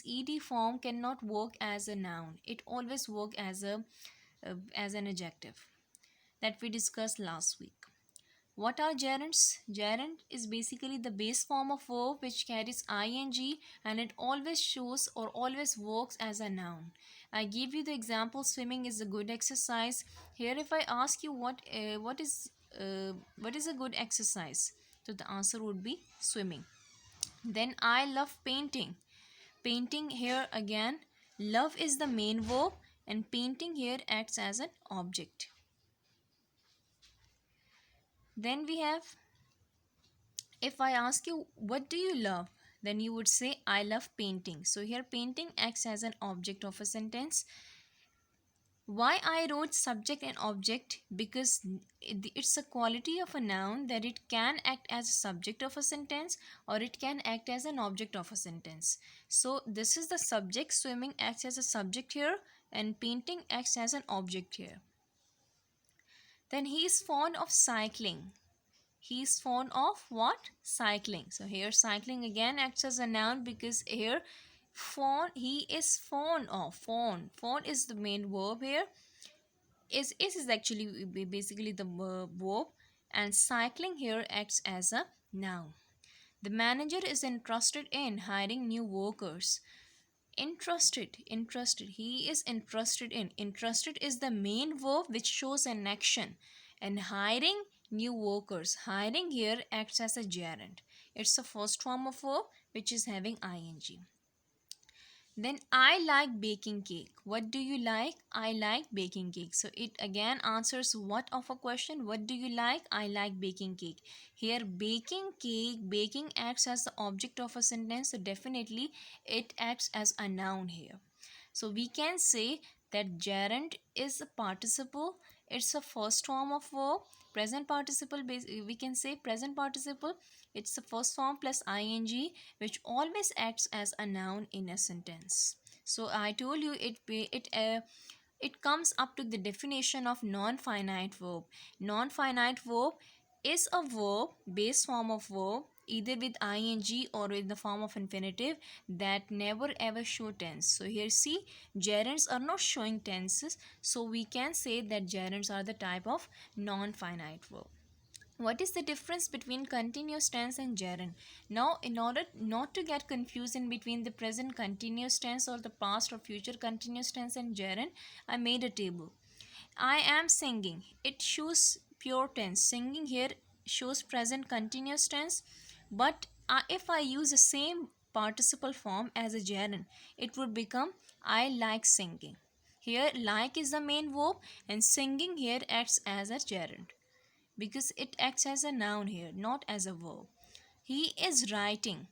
this ed form cannot work as a noun. It always work as an adjective that we discussed last week. What are gerunds? Gerund is basically the base form of verb which carries ing, and it always shows or always works as a noun. I give you the example, swimming is a good exercise. Here if I ask you what is a good exercise, so the answer would be swimming. Then I love painting. Painting here again, love is the main verb and painting here acts as an object. Then we have, if I ask you what do you love, then you would say I love painting. So here painting acts as an object of a sentence. Why I wrote subject and object? Because it's a quality of a noun that it can act as a subject of a sentence or it can act as an object of a sentence. So this is the subject, swimming acts as a subject here and painting acts as an object here. Then he is fond of cycling. He is fond of what? Cycling. So here cycling again acts as a noun because here he is fond of. Fond is the main verb here. Is actually basically the verb, and cycling here acts as a noun. The manager is interested in hiring new workers. Interested, he is interested is the main verb which shows an action, and hiring new workers, hiring here acts as a gerund. It's the first form of verb which is having ing. Then I like baking cake. What do you like? I like baking cake. So it again answers what of a question? What do you like? I like baking cake. Here baking cake, baking acts as the object of a sentence. So definitely it acts as a noun here. So we can say that gerund is a participle. It's a first form of verb. Present participle, we can say present participle. It's the first form plus ing, which always acts as a noun in a sentence. So I told you it comes up to the definition of non-finite verb. Non-finite verb is a verb, base form of verb, either with ing or in the form of infinitive, that never ever show tense. So here see, gerunds are not showing tenses, so we can say that gerunds are the type of non-finite verb. What is the difference between continuous tense and gerund? Now, in order not to get confused in between the present continuous tense or the past or future continuous tense and gerund, I made a table. I am singing. It shows pure tense. Singing here shows present continuous tense. But if I use the same participle form as a gerund, it would become I like singing. Here, like is the main verb and singing here acts as a gerund because it acts as a noun here, not as a verb. He is writing.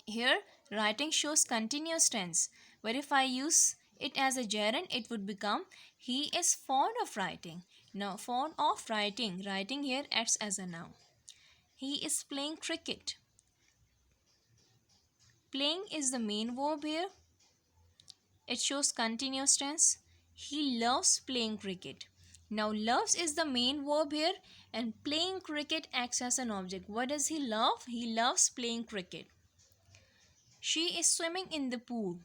Here, writing shows continuous tense, but if I use it as a gerund, it would become he is fond of writing. Now, fond of writing, writing here acts as a noun. He is playing cricket. Playing is the main verb here. It shows continuous tense. He loves playing cricket. Now, loves is the main verb here and playing cricket acts as an object. What does he love? He loves playing cricket. She is swimming in the pool.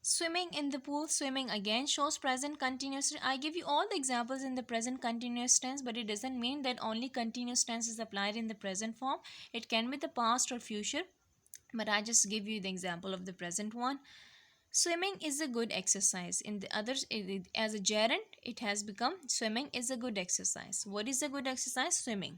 Swimming in the pool, swimming again shows present continuous. I give you all the examples in the present continuous tense, but it doesn't mean that only continuous tense is applied in the present form. It can be the past or future, but I just give you the example of the present one. Swimming is a good exercise. In the others, as a gerund, it has become swimming is a good exercise. What is a good exercise? Swimming.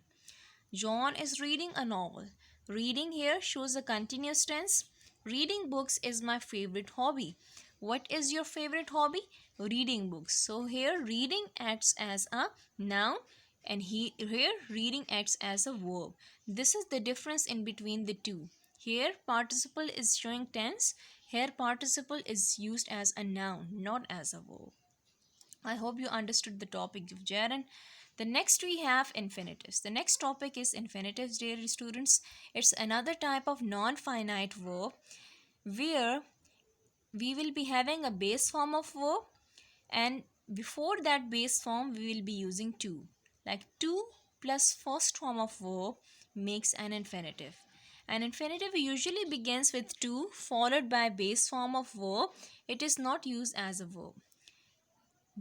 John is reading a novel. Reading here shows a continuous tense. Reading books is my favorite hobby. What is your favorite hobby? Reading books. So here reading acts as a noun and here reading acts as a verb. This is the difference in between the two. Here participle is showing tense. Here participle is used as a noun, not as a verb. I hope you understood the topic of gerund. The next we have infinitives. The next topic is infinitives, dear students. It's another type of non-finite verb where we will be having a base form of verb, and before that base form we will be using to. Like to plus first form of verb makes an infinitive. An infinitive usually begins with to followed by base form of verb. It is not used as a verb.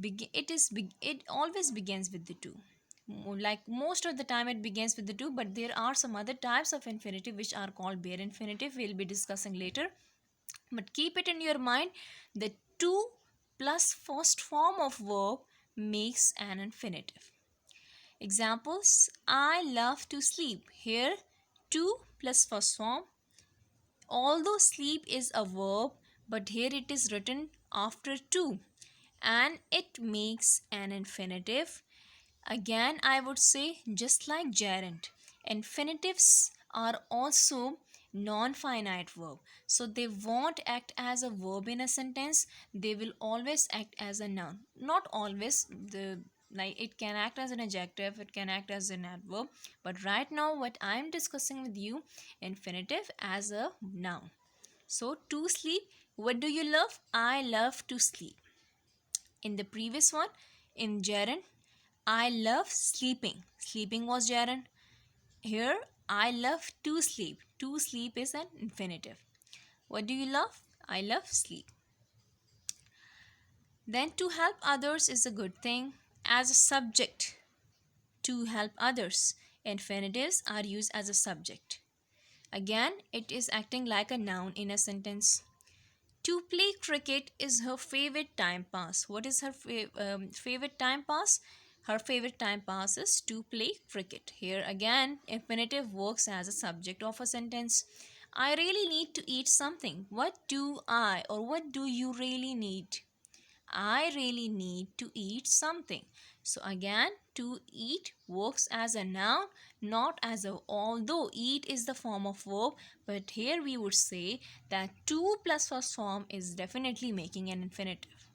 It always begins with the to. Like most of the time it begins with the to, but there are some other types of infinitive which are called bare infinitive. We'll be discussing later. But keep it in your mind that to plus first form of verb makes an infinitive. Examples: I love to sleep. Here, to plus first form. Although sleep is a verb, but here it is written after to, and it makes an infinitive. Again, I would say just like gerund, infinitives are also non-finite verb. So they won't act as a verb in a sentence. They will always act as a noun. Not always. Like it can act as an adjective, it can act as an adverb. But right now, what I'm discussing with you, infinitive as a noun. So to sleep, what do you love? I love to sleep. In the previous one, in gerund, I love sleeping. Sleeping was gerund. Here, I love to sleep. To sleep is an infinitive. What do you love? I love sleep. Then to help others is a good thing. As a subject, to help others, infinitives are used as a subject. Again, it is acting like a noun in a sentence. To play cricket is her favorite time pass. What is her favorite time pass? Her favorite time pass is to play cricket. Here again, infinitive works as a subject of a sentence. I really need to eat something. What do I or what do you really need? I really need to eat something. So again, to eat works as a noun, not as a, although eat is the form of verb, but here we would say that to plus first form is definitely making an infinitive.